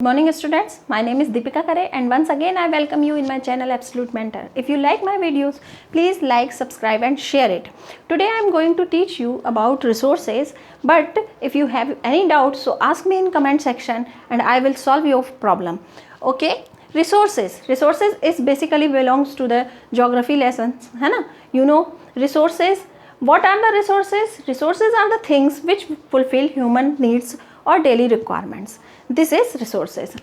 Good morning students, my name is Deepika Kare and once again I welcome you in my channel Absolute Mentor. If you like my videos, please like, subscribe and share it. Today I am going to teach you about resources, but if you have any doubts, so ask me in comment section and I will solve your problem. Okay, resources is basically belongs to the geography lessons, है ना? You know resources. What are the resources? Resources are the things which fulfill human needs or daily requirements. This is resources.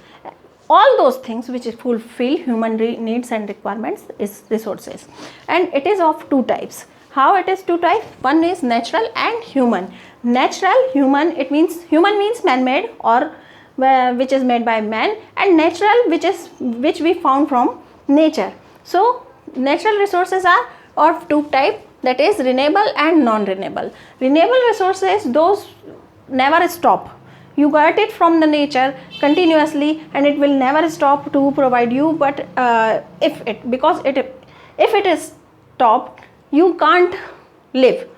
All those things which fulfill human needs and requirements is resources, and it is of two types. How it is two types? One is natural and human. Natural, human, it means human means man-made or which is made by man, and natural which we found from nature. So natural resources are of two types, that is renewable and non-renewable. Renewable resources, those never stop. You got it from the nature continuously and it will never stop to provide you, but if it is stopped, you can't live.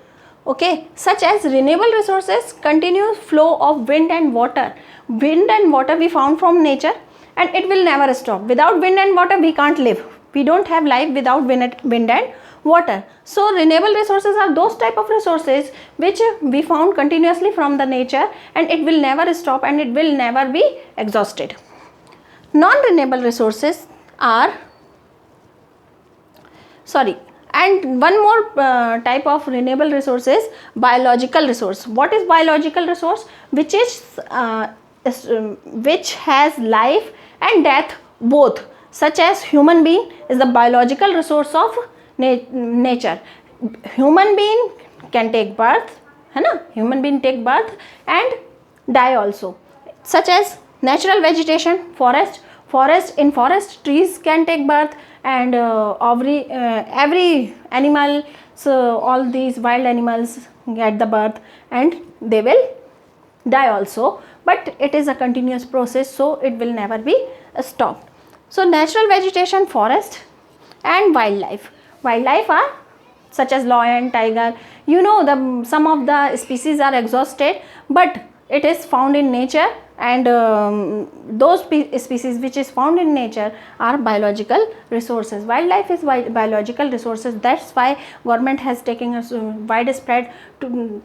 Okay, such as renewable resources, continuous flow of wind and water. Wind and water we found from nature and it will never stop. Without wind and water we can't live. We don't have life without wind and water. So renewable resources are those type of resources which we found continuously from the nature and it will never stop and it will never be exhausted. Non-renewable resources are and one more type of renewable resources, biological resource. What is biological resource? Which has life and death both, such as human being is the biological resource of nature. Human being can take birth, है ना? Human being take birth and die also, such as natural vegetation, forest. In forest trees can take birth and every animal, so all these wild animals get the birth and they will die also, but it is a continuous process, so it will never be stopped. So natural vegetation, forest and wildlife. Wildlife are such as lion, tiger. You know some of the species are exhausted, but it is found in nature, and those species which is found in nature are biological resources. Wildlife is biological resources. That's why government has taken a widespread to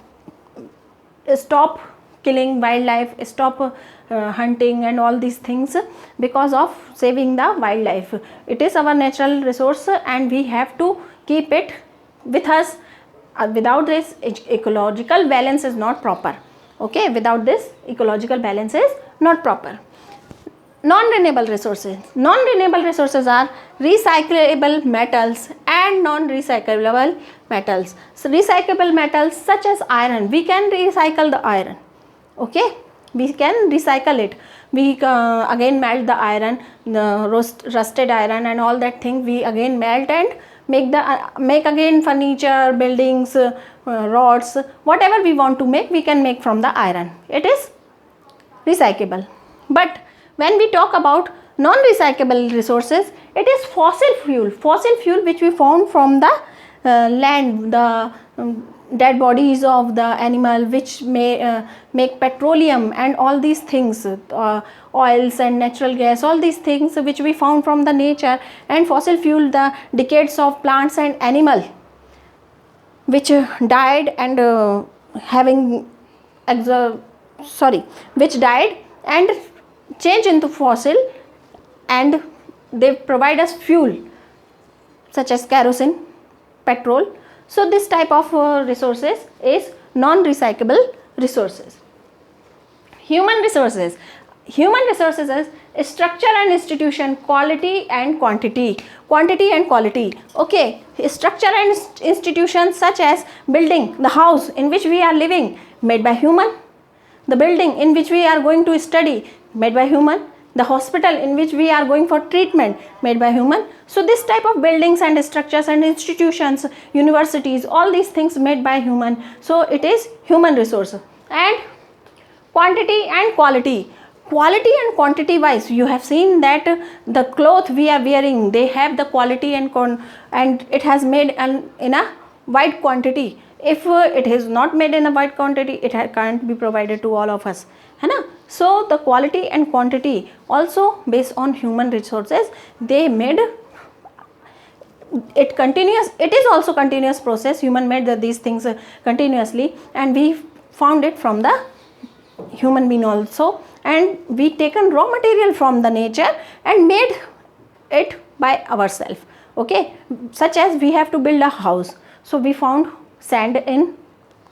stop killing wildlife, stop hunting and all these things, because of saving the wildlife. It is our natural resource and we have to keep it with us. Without this, ecological balance is not proper. Okay, without this, ecological balance is not proper. Non-renewable resources. Non-renewable resources are recyclable metals and non-recyclable metals. So recyclable metals such as iron, we can recycle the iron. Okay, we can recycle it. We again melt the iron, the rusted iron and all that thing, we again melt and make again furniture, buildings, rods, whatever we want to make, we can make from the iron. It is recyclable. But when we talk about non-recyclable resources, it is fossil fuel which we found from the land, the dead bodies of the animal, which may make petroleum and all these things, oils and natural gas, all these things which we found from the nature. And fossil fuel, the decades of plants and animal which died and which died and change into fossil, and they provide us fuel such as kerosene, petrol. So this type of resources is non-recyclable resources. Human resources is structure and institution, quality and quantity. Okay, structure and institutions such as building, the house in which we are living, made by human. The building in which we are going to study, made by human. The hospital in which we are going for treatment, made by human. So this type of buildings and structures and institutions, universities, all these things made by human. So it is human resource. And quantity and quality. Quality and quantity wise, you have seen that the cloth we are wearing, they have the quality and it has made in a wide quantity. If it is not made in a wide quantity, it can't be provided to all of us, है ना. So the quality and quantity also based on human resources, they made it continuous. It is also continuous process. Human made these things continuously, and we found it from the human being also, and we taken raw material from the nature and made it by ourselves. Okay, such as we have to build a house, so we found sand in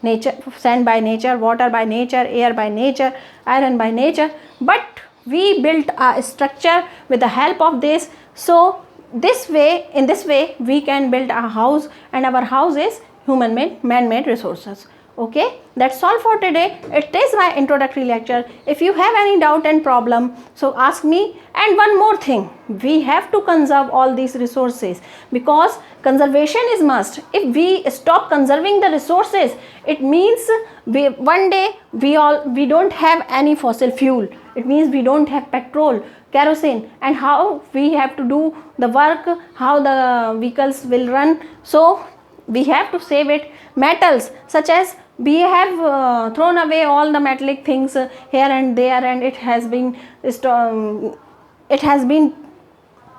nature, sand by nature, water by nature, air by nature, iron by nature, but we built a structure with the help of this. So this way, in this way we can build a house, and our house is human made, man made resources. Okay, that's all for today. It is my introductory lecture. If you have any doubt and problem, so ask me. And one more thing, we have to conserve all these resources, because conservation is must. If we stop conserving the resources, it means one day we don't have any fossil fuel. It means we don't have petrol, kerosene, and how we have to do the work, how the vehicles will run. So we have to save it. Metals, such as we have thrown away all the metallic things here and there, and it has been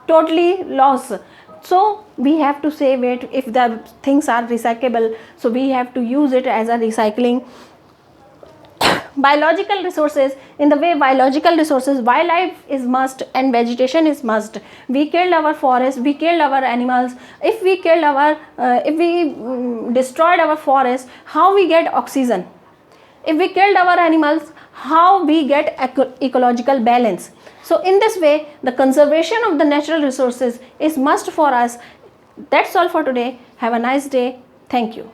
totally lost. So we have to save it. If the things are recyclable, so we have to use it as a recycling. Biological resources, in the way biological resources, wildlife is must and vegetation is must. We killed our forest, we killed our animals. If we killed our if we destroyed our forest, how we get oxygen? If we killed our animals, how we get ecological balance? So in this way, the conservation of the natural resources is must for us. That's all for today. Have a nice day. Thank you.